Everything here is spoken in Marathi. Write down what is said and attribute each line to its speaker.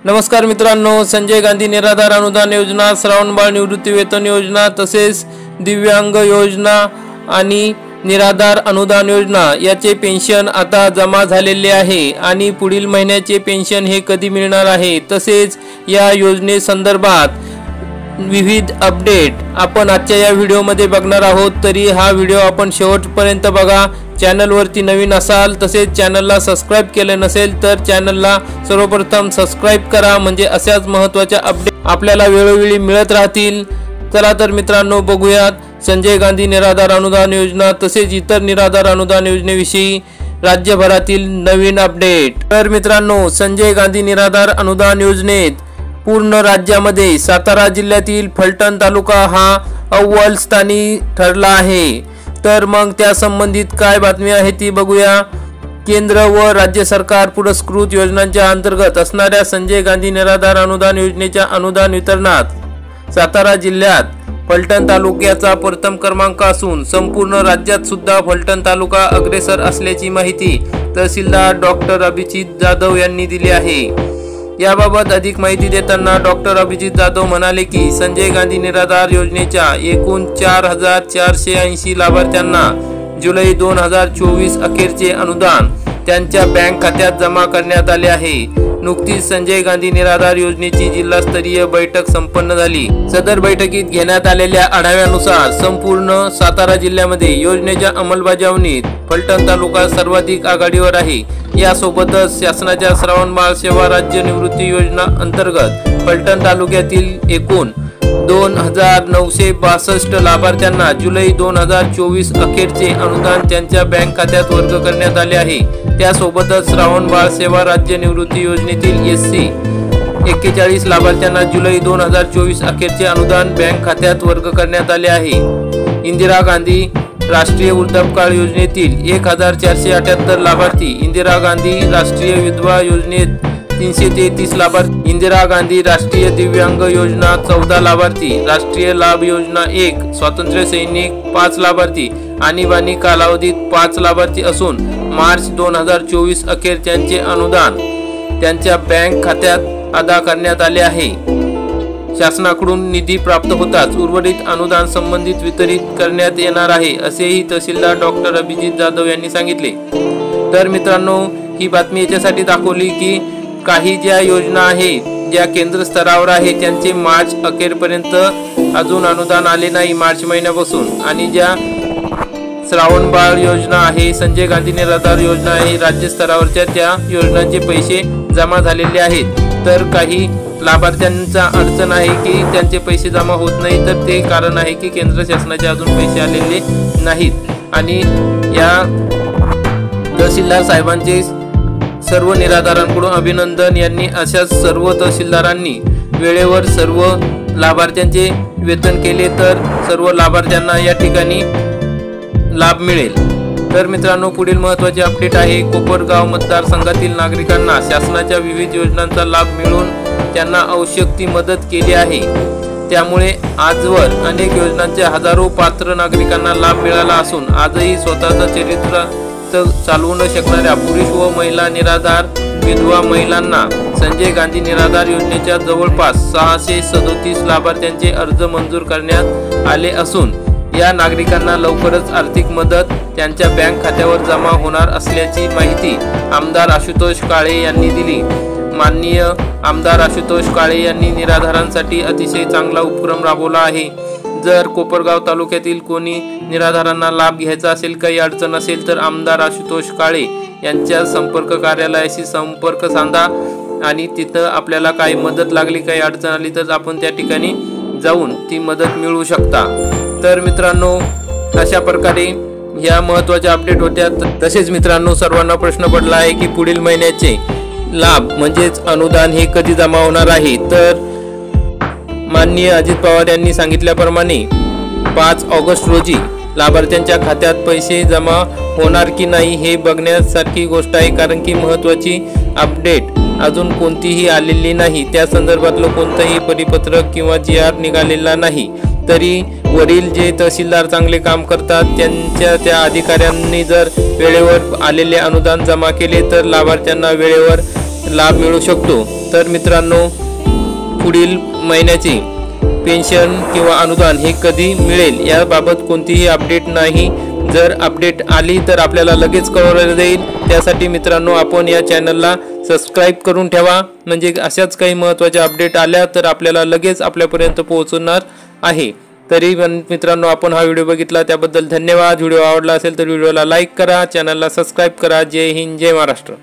Speaker 1: नमस्कार मित्रांनो, संजय गांधी निराधार अनुदान योजना, श्रावणबाळ निवृत्ती वेतन योजना तसेच दिव्यांग योजना आणि निराधार अनुदान योजना याचे पेन्शन आता जमा झालेले आहे आणि पुढील महिन्याचे पेन्शन हे कधी मिळणार आहे तसेच या योजनेसंदर्भात विविध अपडेट आपण आजच्या या व्हिडिओमध्ये बघणार आहोत। तरी हा व्हिडिओ आपण शेवटपर्यंत बघा। चॅनलवरती नवीन असाल तसेच चॅनलला सबस्क्राइब केले नसेल तर चॅनलला सर्वप्रथम सबस्क्राइब करा, म्हणजे अशाच महत्त्वाच्या अपडेट आपल्याला वेळोवेळी मिळत राहतील। चला तर मित्रांनो, बघूयात संजय गांधी निराधार अनुदान योजना तसेच इतर निराधार अनुदान योजनेविषयी राज्यभरातील नवीन अपडेट। तर मित्रांनो, संजय गांधी निराधार अनुदान योजनेत पूर्ण राज्यामध्ये सातारा जिल्ह्यातील फलटण तालुका हा अव्वल स्थानी ठरला आहे। तर मग त्या संबंधित काय बातमी आहे ती बघूया। केंद्र व राज्य सरकार पुरस्कृत योजनांच्या अंतर्गत असणाऱ्या संजय गांधी निराधार अनुदान योजनेच्या अनुदान वितरणात सातारा जिल्ह्यात फलटण तालुक्याचा प्रथम क्रमांक असून संपूर्ण राज्यात सुद्धा फलटण तालुका अग्रेसर असल्याची माहिती तहसीलदार डॉक्टर अभिजित जाधव यांनी दिली आहे। याबाबत अधिक माहिती देताना डॉक्टर अभिजित जाधव म्हणाले की संजय गांधी निराधार योजनेच्या एकूण 4480 लाभार्थ्यांना जुलै 2024 अखेरचे अनुदान त्यांच्या बँक खात्यात जमा करण्यात आले आहे। नुकतीच संजय गांधी निराधार योजनेची जिल्हास्तरीय बैठक संपन्न झाली। सदर बैठकीत घेण्यात आलेल्या आढाव्यानुसार संपूर्ण सातारा जिल्ह्यामध्ये योजनेच्या अंमलबजावणीत फलटण तालुका सर्वाधिक आघाडीवर आहे। यासोबतच शासनाच्या श्रावणबाळ सेवा राज्य निवृत्ती योजना अंतर्गत फलटण तालुक्यातील एकूण 2962 लाभार्थ्यांना जुलै 2024 अखेरचे अनुदान त्यांच्या बँक खात्यात वर्ग करण्यात आले आहे। त्यासोबतच श्रावणबाळ सेवा राज्य निवृत्ती योजनेतील SC 41 लाभार्थ्यांना जुलै 2024 अखेरचे अनुदान बँक खात्यात वर्ग करण्यात आले आहे। इंदिरा गांधी राष्ट्रीय वृद्धापकाळ योजनेतील 1478 लाभार्थी, इंदिरा गांधी राष्ट्रीय विधवा योजनेत 333 लाभार्थी, इंदिरा गांधी राष्ट्रीय दिव्यांग योजना 14 लाभार्थी, राष्ट्रीय लाभ योजना 1 स्वातंत्र्य सैनिक 5 लाभार्थी, आणीबाणी कालावधीत 5 लाभार्थी असून मार्च 2024 अखेर त्यांचे अनुदान त्यांच्या बँक खात्यात अदा करण्यात आले आहे। शासनाकडून निधी प्राप्त होताच उर्वरित अनुदान संबंधित वितरित करण्यात येणार आहे, असेही तहसीलदार डॉक्टर अभिजित जाधव यांनी सांगितले। तर मित्रांनो, ही बातमी याच्यासाठी दाखवली की काही ज्या योजना आहे ज्या केंद्र स्तरावर आहे त्यांचे मार्च अखेरपर्यंत अजून अनुदान आले नाही, मार्च महिन्यापासून, आणि ज्या श्रावणबाळ योजना आहे, संजय गांधी निराधार योजना आहे, राज्य स्तरावरच्या त्या योजनांचे पैसे जमा झालेले आहेत। तर काही लाभार्थ्यांचा अडचण आहे की त्यांचे पैसे जमा होत नाही, तर ते कारण आहे की केंद्र शासनाचे अजून पैसे आलेले नाहीत। आणि या तहसीलदार साहेबांचे सर्व निराधारांकडून अभिनंदन। यांनी अशा सर्व तहसीलदारांनी वेळेवर सर्व लाभार्थ्यांचे वेतन केले तर सर्व लाभार्थ्यांना या ठिकाणी लाभ मिळेल। तर मित्रांनो, पुढील महत्त्वाचे अपडेट आहे कोपरगाव मतदारसंघातील नागरिकांना शासनाच्या विविध योजनांचा लाभ मिळून त्यांना आवश्यक ती मदत केली आहे। त्यामुळे आजवर अनेक योजनांच्या हजारो पात्र नागरिकांना लाभ मिळाला असून आजही स्वतःचा चरित्र चालवू न शकणाऱ्या पुरुष व महिला निराधार विधवा महिलांना संजय गांधी निराधार योजनेच्या जवळपास 637 लाभार्थ्यांचे अर्ज मंजूर करण्यात आले असून या नागरिकांना लवकरच आर्थिक मदत त्यांच्या बँक खात्यावर जमा होणार असल्याची माहिती आमदार आशुतोष काळे यांनी दिली। माननीय आमदार आशुतोष काळे यांनी निराधारांसाठी अतिशय चांगला उपक्रम राबवला आहे। जर कोपरगाव तालुक्यातील कोणी निराधारांना लाभ घ्यायचा असेल, काही अडचण असेल तर आमदार आशुतोष काळे यांच्या संपर्क कार्यालयाशी संपर्क साधा आणि तिथं आपल्याला काही मदत लागली, काही अडचण आली तर आपण त्या ठिकाणी जाऊन ती मदत मिळवू शकता। तर मित्रांनो, अशा प्रकारे ह्या महत्त्वाच्या अपडेट होत्या। तसेच मित्रांनो, सर्वांना प्रश्न पडला आहे की पुढील महिन्याचे लाभ म्हणजेच अनुदान हे कधी जमा होणार आहे। तर माननीय अजित पवार यांनी सांगितल्याप्रमाणे 5 ऑगस्ट रोजी लाभार्थ्यांच्या खात्यात पैसे जमा होणार की नाही हे बघण्यासारखी गोष्ट आहे, कारण की महत्त्वाची अपडेट अजून कोणतीही आलेली नाही। त्या संदर्भातलं कोणतंही परिपत्रक किंवा GR निघालेला नाही। तरी वरील जे तहसीलदार चांगले काम करतात त्यांच्या त्या अधिकाऱ्यांनी जर वेळेवर आलेले अनुदान जमा केले तर लाभार्थ्यांना वेळेवर लाभ मिळू शकतो। तर मित्रांनो, पुढील महिन्याची पेन्शन किंवा अनुदान हे कधी मिळेल याबाबत कोणतीही अपडेट नाही। जर अपडेट आली तर आपल्याला लगेच कळवलं जाईल। त्यासाठी मित्रांनो, आपण या चॅनलला सबस्क्राईब करून ठेवा, म्हणजे अशाच काही महत्त्वाचे अपडेट आल्या तर आपल्याला लगेच आपल्यापर्यंत पोहोचणार आहे। तरी मित्रांनो, आपण हा व्हिडिओ बघितला त्याबद्दल धन्यवाद। व्हिडिओ आवडला असेल तर व्हिडिओला लाईक करा, चॅनलला सबस्क्राईब करा। जय हिंद, जय महाराष्ट्र।